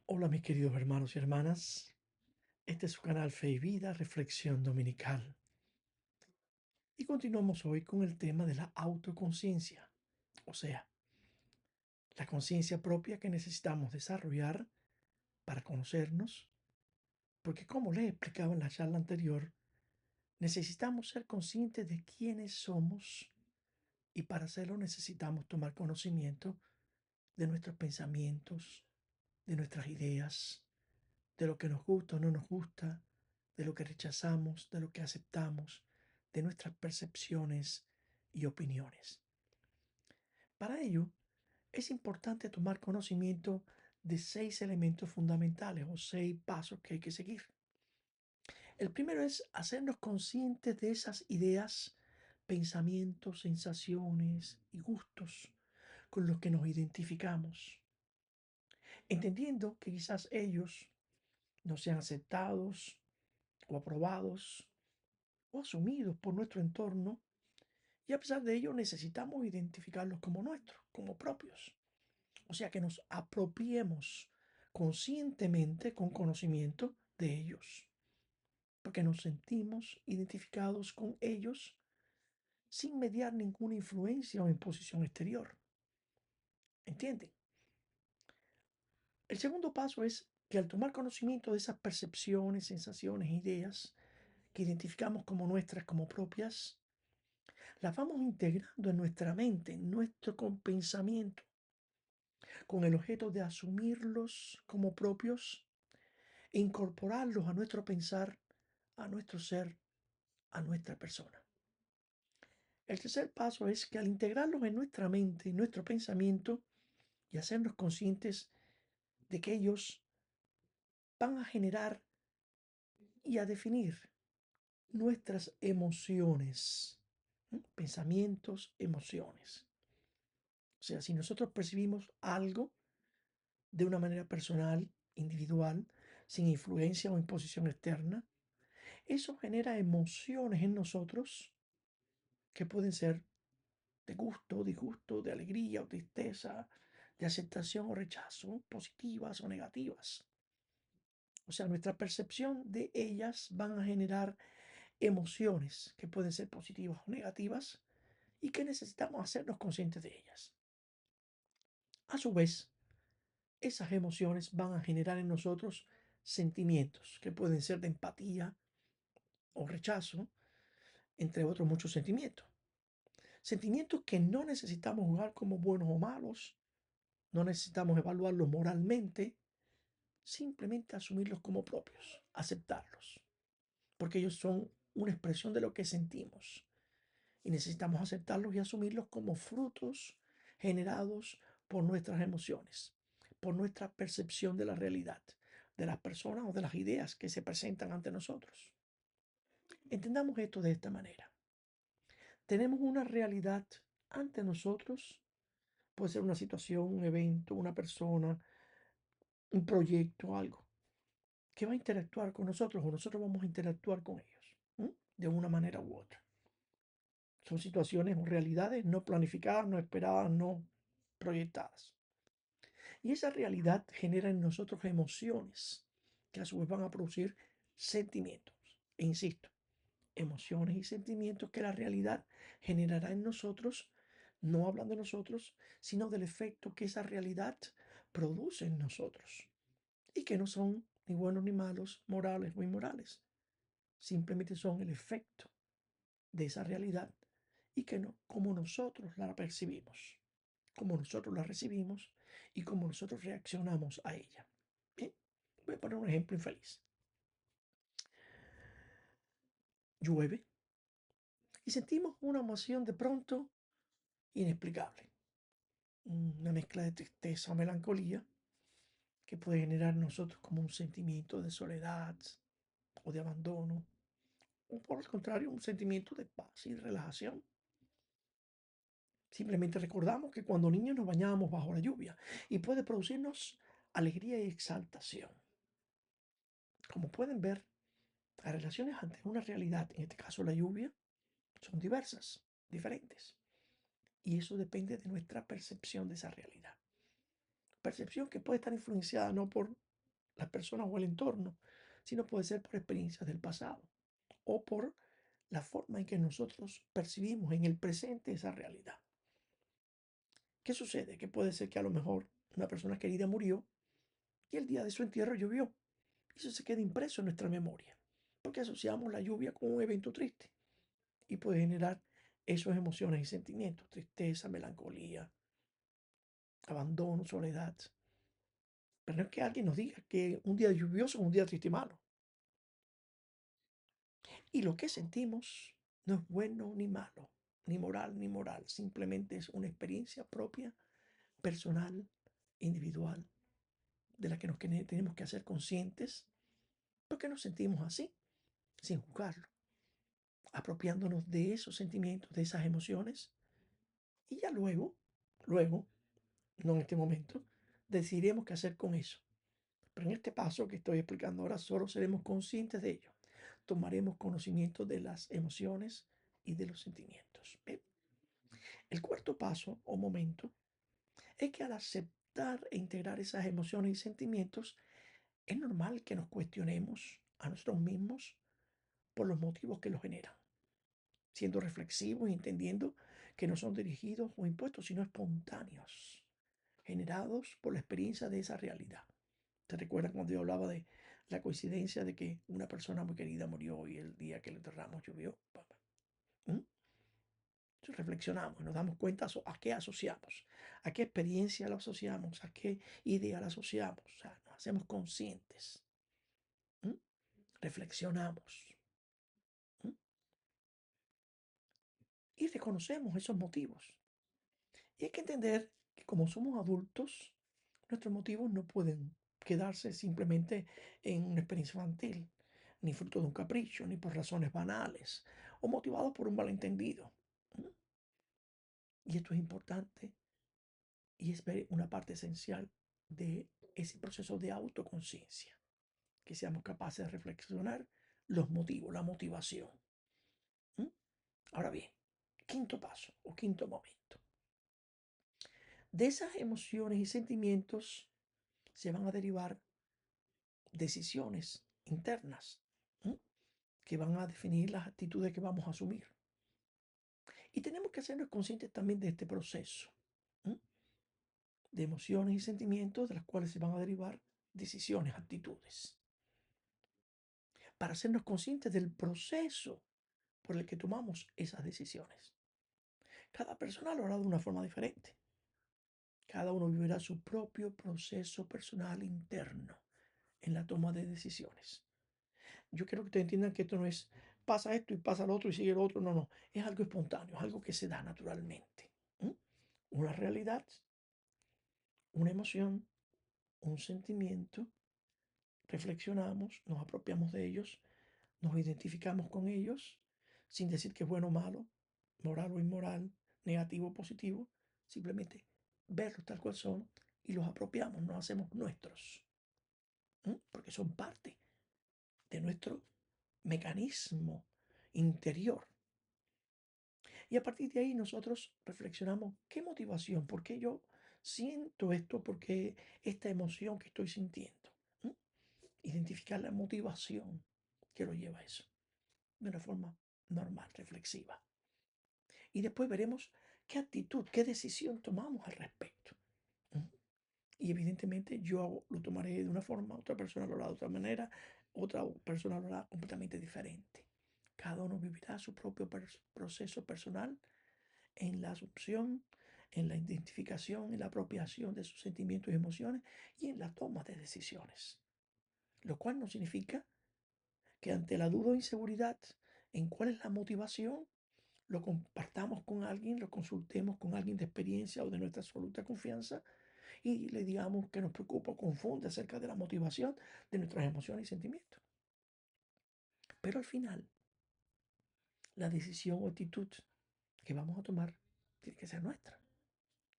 Hola mis queridos hermanos y hermanas, este es su canal Fe y Vida, Reflexión Dominical. Y continuamos hoy con el tema de la autoconciencia, o sea, la conciencia propia que necesitamos desarrollar para conocernos, porque como les explicaba en la charla anterior, necesitamos ser conscientes de quiénes somos y para hacerlo necesitamos tomar conocimiento de nuestros pensamientos, de nuestras ideas, de lo que nos gusta o no nos gusta, de lo que rechazamos, de lo que aceptamos, de nuestras percepciones y opiniones. Para ello, es importante tomar conocimiento de 6 elementos fundamentales o 6 pasos que hay que seguir. El primero es hacernos conscientes de esas ideas, pensamientos, sensaciones y gustos con los que nos identificamos, entendiendo que quizás ellos no sean aceptados o aprobados o asumidos por nuestro entorno, y a pesar de ello necesitamos identificarlos como nuestros, como propios. O sea, que nos apropiemos conscientemente con conocimiento de ellos, porque nos sentimos identificados con ellos sin mediar ninguna influencia o imposición exterior. ¿Entienden? El segundo paso es que al tomar conocimiento de esas percepciones, sensaciones, ideas que identificamos como nuestras, como propias, las vamos integrando en nuestra mente, en nuestro pensamiento, con el objeto de asumirlos como propios e incorporarlos a nuestro pensar, a nuestro ser, a nuestra persona. El tercer paso es que al integrarlos en nuestra mente, en nuestro pensamiento y hacernos conscientes de que ellos van a generar y a definir nuestras emociones, pensamientos, emociones. O sea, si nosotros percibimos algo de una manera personal, individual, sin influencia o imposición externa, eso genera emociones en nosotros que pueden ser de gusto, disgusto, de alegría o tristeza, de aceptación o rechazo, positivas o negativas. O sea, nuestra percepción de ellas van a generar emociones que pueden ser positivas o negativas y que necesitamos hacernos conscientes de ellas. A su vez, esas emociones van a generar en nosotros sentimientos que pueden ser de empatía o rechazo, entre otros muchos sentimientos. Sentimientos que no necesitamos juzgar como buenos o malos, no necesitamos evaluarlos moralmente, simplemente asumirlos como propios, aceptarlos, porque ellos son una expresión de lo que sentimos y necesitamos aceptarlos y asumirlos como frutos generados por nuestras emociones, por nuestra percepción de la realidad, de las personas o de las ideas que se presentan ante nosotros. Entendamos esto de esta manera. Tenemos una realidad ante nosotros, puede ser una situación, un evento, una persona, un proyecto, algo, que va a interactuar con nosotros o nosotros vamos a interactuar con ellos, de una manera u otra. Son situaciones o realidades no planificadas, no esperadas, no proyectadas. Y esa realidad genera en nosotros emociones que a su vez van a producir sentimientos. E insisto, emociones y sentimientos que la realidad generará en nosotros, no hablan de nosotros, sino del efecto que esa realidad produce en nosotros. Y que no son ni buenos ni malos, morales o inmorales. Simplemente son el efecto de esa realidad y que no, como nosotros la percibimos, como nosotros la recibimos y como nosotros reaccionamos a ella. Bien, voy a poner un ejemplo infeliz. Llueve y sentimos una emoción de pronto inexplicable, una mezcla de tristeza o melancolía que puede generar en nosotros como un sentimiento de soledad o de abandono, o por el contrario, un sentimiento de paz y relajación. Simplemente recordamos que cuando niños nos bañábamos bajo la lluvia y puede producirnos alegría y exaltación. Como pueden ver, las relaciones ante una realidad, en este caso la lluvia, son diversas, diferentes. Y eso depende de nuestra percepción de esa realidad. Percepción que puede estar influenciada no por las personas o el entorno, sino puede ser por experiencias del pasado o por la forma en que nosotros percibimos en el presente esa realidad. ¿Qué sucede? Que puede ser que a lo mejor una persona querida murió y el día de su entierro llovió. Y eso se queda impreso en nuestra memoria, porque asociamos la lluvia con un evento triste y puede generar esas emociones y sentimientos, tristeza, melancolía, abandono, soledad. Pero no es que alguien nos diga que un día lluvioso es un día triste y malo. Y lo que sentimos no es bueno ni malo, ni moral ni moral, simplemente es una experiencia propia, personal, individual, de la que tenemos que hacer conscientes, porque nos sentimos así, sin juzgarlo, apropiándonos de esos sentimientos, de esas emociones, y ya luego, no en este momento, decidiremos qué hacer con eso. Pero en este paso que estoy explicando ahora, solo seremos conscientes de ello. Tomaremos conocimiento de las emociones y de los sentimientos. ¿Ve? El cuarto paso o momento es que al aceptar e integrar esas emociones y sentimientos, es normal que nos cuestionemos a nosotros mismos por los motivos que los generan, siendo reflexivos y entendiendo que no son dirigidos o impuestos, sino espontáneos, generados por la experiencia de esa realidad. ¿Te recuerdas cuando yo hablaba de la coincidencia de que una persona muy querida murió y el día que lo enterramos llovió? ¿Mm? Entonces reflexionamos y nos damos cuenta a qué asociamos, a qué experiencia lo asociamos, a qué idea la asociamos. O sea, nos hacemos conscientes. ¿Mm? Reflexionamos. ¿Mm? Y reconocemos esos motivos. Y hay que entender que como somos adultos, nuestros motivos no pueden quedarse simplemente en una experiencia infantil, ni fruto de un capricho, ni por razones banales, o motivados por un malentendido. ¿Mm? Y esto es importante y es una parte esencial de ese proceso de autoconciencia, que seamos capaces de reflexionar los motivos, la motivación. ¿Mm? Ahora bien, quinto paso o quinto momento. De esas emociones y sentimientos se van a derivar decisiones internas, ¿m? Que van a definir las actitudes que vamos a asumir. Y tenemos que hacernos conscientes también de este proceso, ¿m? De emociones y sentimientos de las cuales se van a derivar decisiones, actitudes, para hacernos conscientes del proceso por el que tomamos esas decisiones. Cada persona lo hará de una forma diferente. Cada uno vivirá su propio proceso personal interno en la toma de decisiones. Yo quiero que ustedes entiendan que esto no es pasa esto y pasa lo otro y sigue lo otro. No, no. Es algo espontáneo, es algo que se da naturalmente. ¿Mm? Una realidad, una emoción, un sentimiento. Reflexionamos, nos apropiamos de ellos, nos identificamos con ellos, sin decir que es bueno o malo, moral o inmoral, negativo o positivo. Simplemente verlos tal cual son y los apropiamos, nos hacemos nuestros. Porque son parte de nuestro mecanismo interior. Y a partir de ahí nosotros reflexionamos, ¿qué motivación? ¿Por qué yo siento esto? ¿Por qué esta emoción que estoy sintiendo? ¿Mm? Identificar la motivación que lo lleva a eso, de una forma normal, reflexiva. Y después veremos qué actitud, qué decisión tomamos al respecto. ¿Mm? Y evidentemente yo lo tomaré de una forma, otra persona lo hará de otra manera, otra persona lo hará completamente diferente. Cada uno vivirá su propio proceso personal en la asunción, en la identificación, en la apropiación de sus sentimientos y emociones y en la toma de decisiones. Lo cual no significa que ante la duda o inseguridad en cuál es la motivación, lo compartamos con alguien, lo consultemos con alguien de experiencia o de nuestra absoluta confianza y le digamos que nos preocupa o confunde acerca de la motivación de nuestras emociones y sentimientos. Pero al final, la decisión o actitud que vamos a tomar tiene que ser nuestra,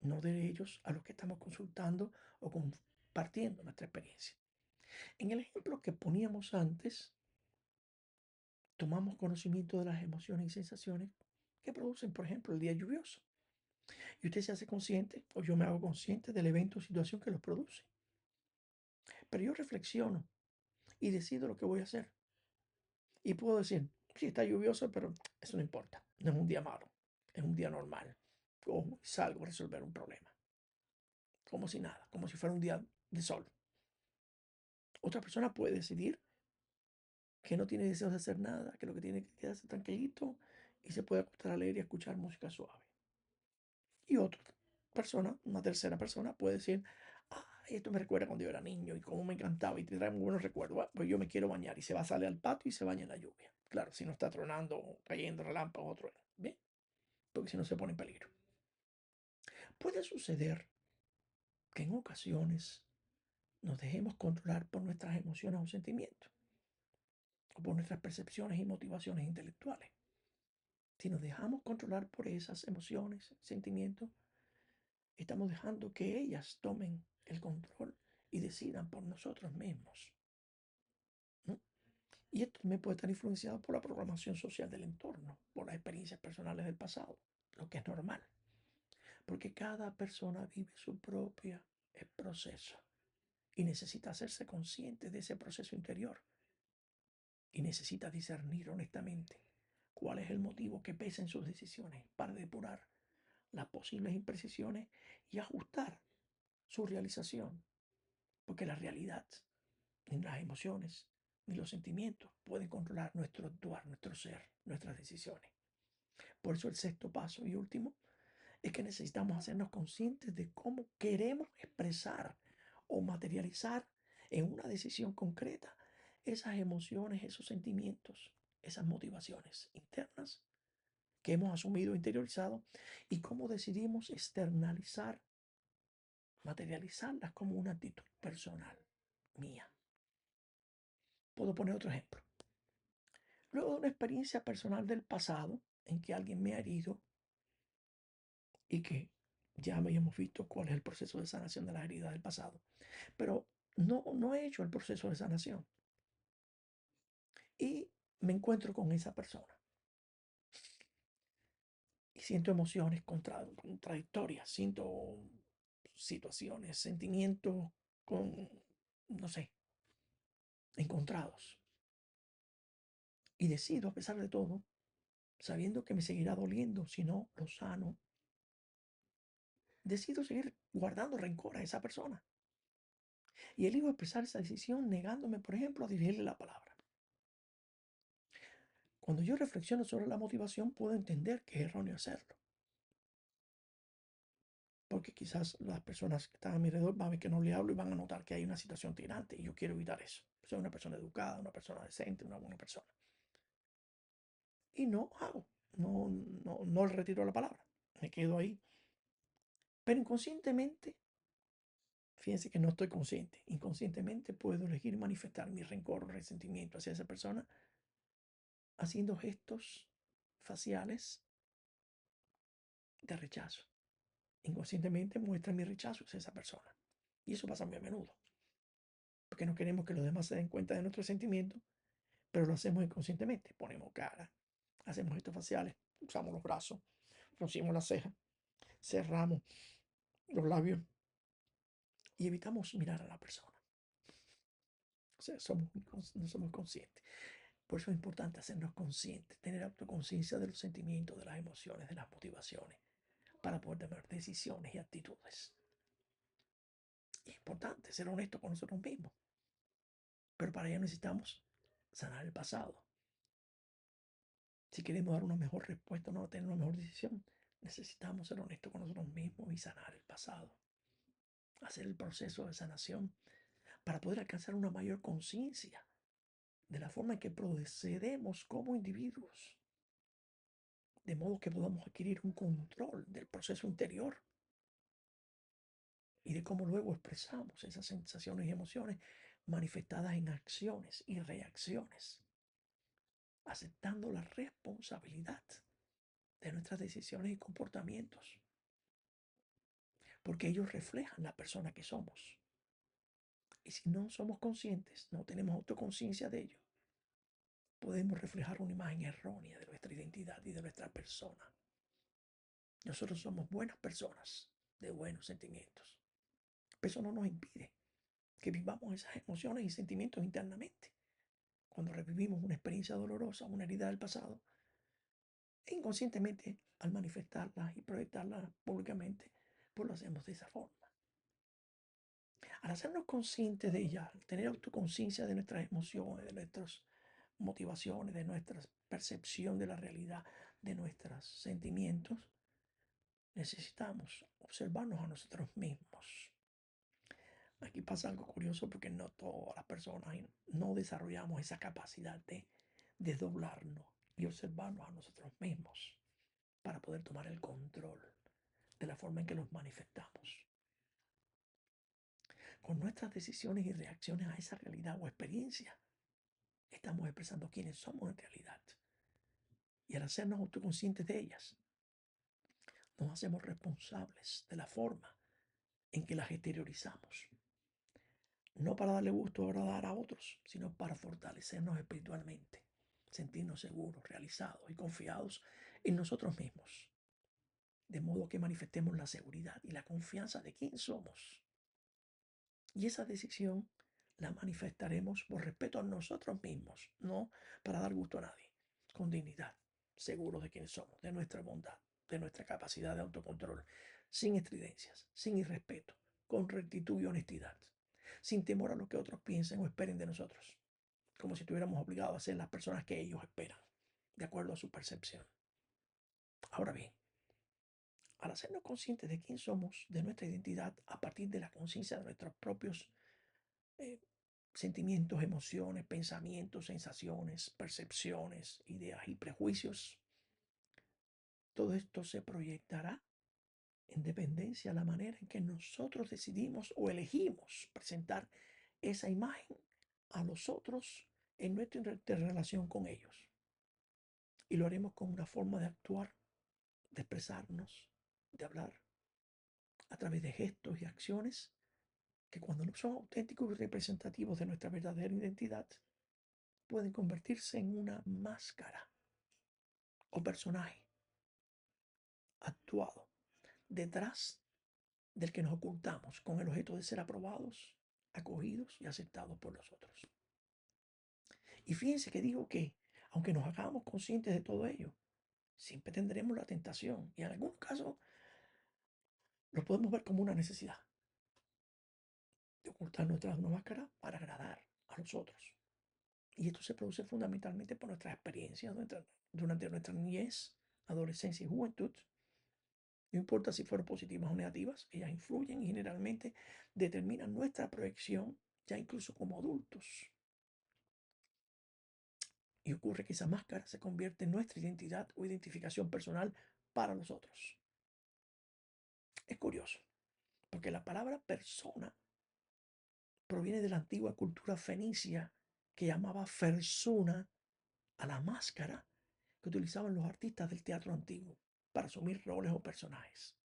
no de ellos a los que estamos consultando o compartiendo nuestra experiencia. En el ejemplo que poníamos antes, tomamos conocimiento de las emociones y sensaciones que producen, por ejemplo, el día lluvioso. Y usted se hace consciente, o yo me hago consciente del evento o situación que los produce. Pero yo reflexiono y decido lo que voy a hacer. Y puedo decir, sí, está lluvioso, pero eso no importa. No es un día malo, es un día normal. O salgo a resolver un problema. Como si nada, como si fuera un día de sol. Otra persona puede decidir que no tiene deseos de hacer nada, que lo que tiene que quedarse tranquilito y se puede acostar a leer y a escuchar música suave. Y otra persona, una tercera persona, puede decir, ah, esto me recuerda cuando yo era niño y cómo me encantaba y te trae muy buenos recuerdos. Ah, pues yo me quiero bañar y se va a salir al patio y se baña en la lluvia. Claro, si no está tronando, cayendo relámpagos o trueno. Bien, porque si no se pone en peligro. Puede suceder que en ocasiones nos dejemos controlar por nuestras emociones o sentimientos, o por nuestras percepciones y motivaciones intelectuales. Si nos dejamos controlar por esas emociones, sentimientos, estamos dejando que ellas tomen el control y decidan por nosotros mismos, ¿no? Y esto también puede estar influenciado por la programación social del entorno, por las experiencias personales del pasado, lo que es normal, porque cada persona vive su propio proceso y necesita hacerse consciente de ese proceso interior y necesita discernir honestamente cuál es el motivo que pesa en sus decisiones para depurar las posibles imprecisiones y ajustar su realización, porque la realidad, ni las emociones, ni los sentimientos pueden controlar nuestro actuar, nuestro ser, nuestras decisiones. Por eso el sexto paso y último es que necesitamos hacernos conscientes de cómo queremos expresar o materializar en una decisión concreta esas emociones, esos sentimientos, esas motivaciones internas que hemos asumido, interiorizado, y cómo decidimos externalizar, materializarlas como una actitud personal mía. Puedo poner otro ejemplo. Luego de una experiencia personal del pasado en que alguien me ha herido y que ya habíamos visto cuál es el proceso de sanación de las heridas del pasado, pero no he hecho el proceso de sanación y me encuentro con esa persona y siento emociones contradictorias, siento situaciones, sentimientos con, no sé, encontrados. Y decido, a pesar de todo, sabiendo que me seguirá doliendo si no lo sano, decido seguir guardando rencor a esa persona. Y elijo expresar esa decisión negándome, por ejemplo, a dirigirle la palabra. Cuando yo reflexiono sobre la motivación, puedo entender que es erróneo hacerlo. Porque quizás las personas que están a mi alrededor van a ver que no le hablo y van a notar que hay una situación tirante y yo quiero evitar eso. Soy una persona educada, una persona decente, una buena persona. Y no hago, no le retiro la palabra. Me quedo ahí. Pero inconscientemente, fíjense que no estoy consciente. Inconscientemente puedo elegir manifestar mi rencor o resentimiento hacia esa persona haciendo gestos faciales de rechazo. Inconscientemente muestra mi rechazo hacia esa persona. Y eso pasa muy a menudo. Porque no queremos que los demás se den cuenta de nuestros sentimientos, pero lo hacemos inconscientemente. Ponemos cara, hacemos gestos faciales, usamos los brazos, fruncimos las cejas, cerramos los labios y evitamos mirar a la persona. O sea, no somos conscientes. Por eso es importante hacernos conscientes, tener autoconciencia de los sentimientos, de las emociones, de las motivaciones, para poder tomar decisiones y actitudes. Y es importante ser honesto con nosotros mismos, pero para ello necesitamos sanar el pasado. Si queremos dar una mejor respuesta, no tener una mejor decisión, necesitamos ser honestos con nosotros mismos y sanar el pasado. Hacer el proceso de sanación para poder alcanzar una mayor conciencia de la forma en que procedemos como individuos, de modo que podamos adquirir un control del proceso interior y de cómo luego expresamos esas sensaciones y emociones manifestadas en acciones y reacciones, aceptando la responsabilidad de nuestras decisiones y comportamientos, porque ellos reflejan la persona que somos. Y si no somos conscientes, no tenemos autoconciencia de ello, podemos reflejar una imagen errónea de nuestra identidad y de nuestra persona. Nosotros somos buenas personas de buenos sentimientos. Pero eso no nos impide que vivamos esas emociones y sentimientos internamente. Cuando revivimos una experiencia dolorosa, una herida del pasado, e inconscientemente al manifestarlas y proyectarlas públicamente, pues lo hacemos de esa forma. Al hacernos conscientes de ellas, al tener autoconciencia de nuestras emociones, de nuestras motivaciones, de nuestra percepción de la realidad, de nuestros sentimientos, necesitamos observarnos a nosotros mismos. Aquí pasa algo curioso porque no todas las personas no desarrollamos esa capacidad de desdoblarnos y observarnos a nosotros mismos para poder tomar el control de la forma en que los manifestamos. Con nuestras decisiones y reacciones a esa realidad o experiencia, estamos expresando quiénes somos en realidad. Y al hacernos autoconscientes de ellas, nos hacemos responsables de la forma en que las exteriorizamos. No para darle gusto o agradar a otros, sino para fortalecernos espiritualmente, sentirnos seguros, realizados y confiados en nosotros mismos. De modo que manifestemos la seguridad y la confianza de quién somos. Y esa decisión la manifestaremos por respeto a nosotros mismos, no para dar gusto a nadie, con dignidad, seguros de quiénes somos, de nuestra bondad, de nuestra capacidad de autocontrol, sin estridencias, sin irrespeto, con rectitud y honestidad, sin temor a lo que otros piensen o esperen de nosotros, como si estuviéramos obligados a ser las personas que ellos esperan, de acuerdo a su percepción. Ahora bien, al hacernos conscientes de quién somos, de nuestra identidad, a partir de la conciencia de nuestros propios eh, sentimientos, emociones, pensamientos, sensaciones, percepciones, ideas y prejuicios, todo esto se proyectará en dependencia a la manera en que nosotros decidimos o elegimos presentar esa imagen a los otros en nuestra relación con ellos. Y lo haremos con una forma de actuar, de expresarnos, de hablar, a través de gestos y acciones que cuando no son auténticos y representativos de nuestra verdadera identidad, pueden convertirse en una máscara o personaje actuado detrás del que nos ocultamos con el objeto de ser aprobados, acogidos y aceptados por los otros. Y fíjense que digo que, aunque nos hagamos conscientes de todo ello, siempre tendremos la tentación y en algunos casos lo podemos ver como una necesidad de ocultarnos detrás de una máscara para agradar a los otros. Y esto se produce fundamentalmente por nuestras experiencias durante nuestra niñez, adolescencia y juventud. No importa si fueron positivas o negativas, ellas influyen y generalmente determinan nuestra proyección ya incluso como adultos. Y ocurre que esa máscara se convierte en nuestra identidad o identificación personal para los otros. Es curioso, porque la palabra persona proviene de la antigua cultura fenicia que llamaba persona a la máscara que utilizaban los artistas del teatro antiguo para asumir roles o personajes,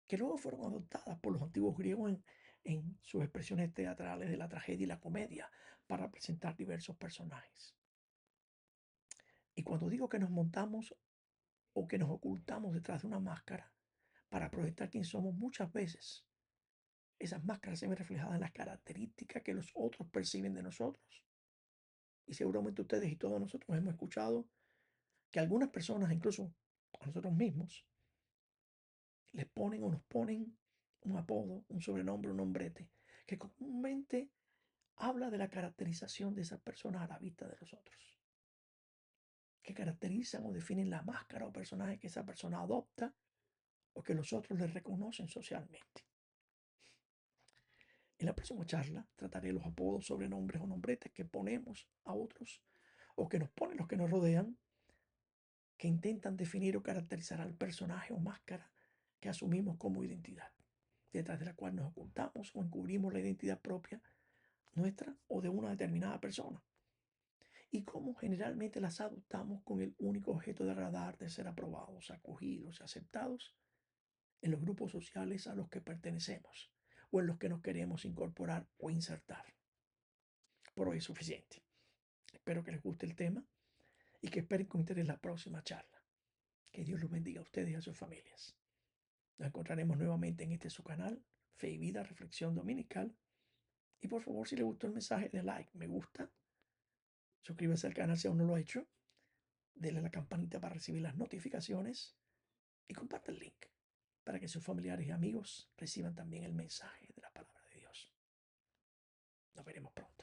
que luego fueron adoptadas por los antiguos griegos en sus expresiones teatrales de la tragedia y la comedia para presentar diversos personajes. Y cuando digo que nos montamos o que nos ocultamos detrás de una máscara para proyectar quién somos, muchas veces esas máscaras se ven reflejadas en las características que los otros perciben de nosotros. Y seguramente ustedes y todos nosotros hemos escuchado que algunas personas, incluso a nosotros mismos, les ponen o nos ponen un apodo, un sobrenombre, un nombrete, que comúnmente habla de la caracterización de esas personas a la vista de los otros, que caracterizan o definen la máscara o personaje que esa persona adopta o que los otros le reconocen socialmente. En la próxima charla trataré los apodos, sobrenombres o nombretes que ponemos a otros o que nos ponen los que nos rodean, que intentan definir o caracterizar al personaje o máscara que asumimos como identidad, detrás de la cual nos ocultamos o encubrimos la identidad propia nuestra o de una determinada persona. Y cómo generalmente las adoptamos con el único objeto de agradar, de ser aprobados, acogidos y aceptados en los grupos sociales a los que pertenecemos o en los que nos queremos incorporar o insertar. Por hoy es suficiente. Espero que les guste el tema y que esperen con interés la próxima charla. Que Dios los bendiga a ustedes y a sus familias. Nos encontraremos nuevamente en este su canal, Fe y Vida Reflexión Dominical, Y por favor, si le gustó el mensaje, de like, me gusta, suscríbase al canal si aún no lo ha hecho, denle a la campanita para recibir las notificaciones y comparte el link para que sus familiares y amigos reciban también el mensaje de la palabra de Dios. Nos veremos pronto.